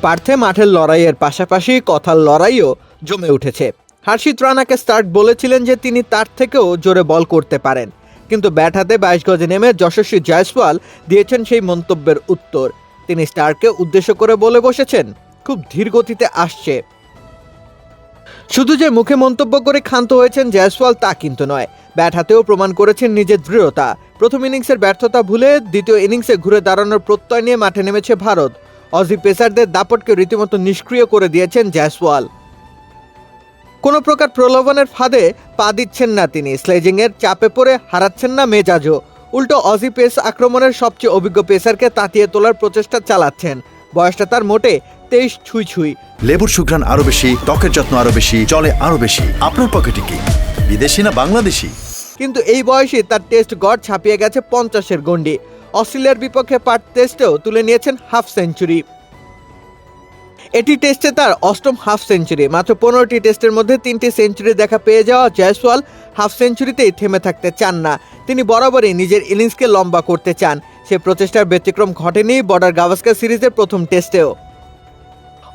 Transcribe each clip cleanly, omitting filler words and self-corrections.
পার্থে মাঠের লড়াইয়ের পাশাপাশি কথার লড়াইও জমে উঠেছে। হর্ষিত রানাকে স্টার্ক বলেছিলেন যে তিনি তার থেকেও জোরে বল করতে পারেন, কিন্তু ব্যাট হাতে 22 গজে নেমে যশস্বী জয়সওয়াল দিয়েছেন সেই মন্তব্যের উত্তর। তিনি স্টার্ককে উদ্দেশ্য করে বলে বসেছেন, খুব ধীর গতিতে আসছে। শুধু যে মুখে মন্তব্য করে ক্ষান্ত হয়েছেন জয়সওয়াল তা কিন্তু নয়, ব্যাট হাতেও প্রমাণ করেছেন নিজের দৃঢ়তা। প্রথম ইনিংসের ব্যর্থতা ভুলে দ্বিতীয় ইনিংসে ঘুরে দাঁড়ানোর প্রত্যয় নিয়ে মাঠে নেমেছে ভারত। অজি পেসারদের দাপটকে রীতিমতো নিষ্ক্রিয় করে দিয়েছেন জয়সওয়াল। কোনো প্রকার প্রলোভনের ফাঁদে পা দিচ্ছেন না তিনি, স্লেজিংয়ের চাপে পড়ে হারাচ্ছেন না মেজাজও। উল্টো অজি পেস আক্রমণের সবচেয়ে অভিজ্ঞ পেসারকে তাতিয়ে তোলার প্রচেষ্টা চালাচ্ছেন। বয়সটা তার মোটে 23 ছুঁই ছুঁই। লেবুর সুঘ্রাণ আরো বেশি, ত্বকের যত্ন আরো বেশি, চলে আরো বেশি। আপনার পকেটে কি বিদেশি না বাংলাদেশি? কিন্তু এই বয়সে তার টেস্ট গড় ছাপিয়ে গেছে 50-এর গণ্ডি। অস্ট্রেলিয়ার বিপক্ষে পার্থ টেস্টেও তুলে নিয়েছেন হাফ সেঞ্চুরি। এটি টেস্টে তার অষ্টম হাফ সেঞ্চুরি। মাত্র 15টি টেস্টের মধ্যে 3টি সেঞ্চুরি দেখা পেয়ে যাওয়া জয়সওয়াল হাফ সেঞ্চুরিতেই থেমে থাকতে চান না। তিনি বরাবরই নিজের ইনিংসকে লম্বা করতে চান। সে প্রচেষ্টার ব্যতিক্রম ঘটেনি বর্ডার গাভাস্কার সিরিজের প্রথম টেস্টেও।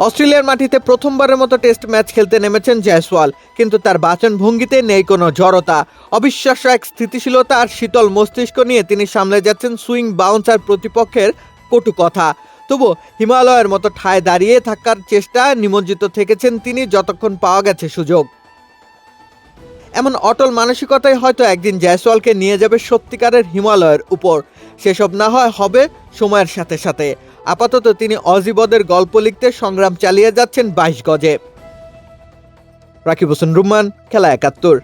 অস্ট্রেলিয়ার মাটিতে প্রথমবারের মতো টেস্ট ম্যাচ খেলতে নেমেছেন জয়সওয়াল, কিন্তু তার বাচন ভঙ্গিতে নেই কোনো জড়তা। অবিশ্বাস্য এক স্থিতিশীলতা আর শীতল মস্তিষ্ক নিয়ে তিনি সামলে যাচ্ছেন সুইং, বাউন্স আর প্রতিপক্ষের কটু কথা। তবু হিমালয়ের মতো ঠায় দাঁড়িয়ে থাকার চেষ্টা নিমজ্জিত থেকেছেন তিনি যতক্ষণ পাওয়া গেছে সুযোগ। এমন অটল মানসিকতাই হয়তো একদিন জয়সওয়ালকে নিয়ে যাবে সত্যিকারের হিমালয়ের উপর। সেসব না হয় হবে সময়ের সাথে সাথে। আপাতত তিনি অজিবদের গল্প লিখতে সংগ্রাম চালিয়ে যাচ্ছেন 22 গজে। রাকিব হোসেন রুম্মান, খেলা 71।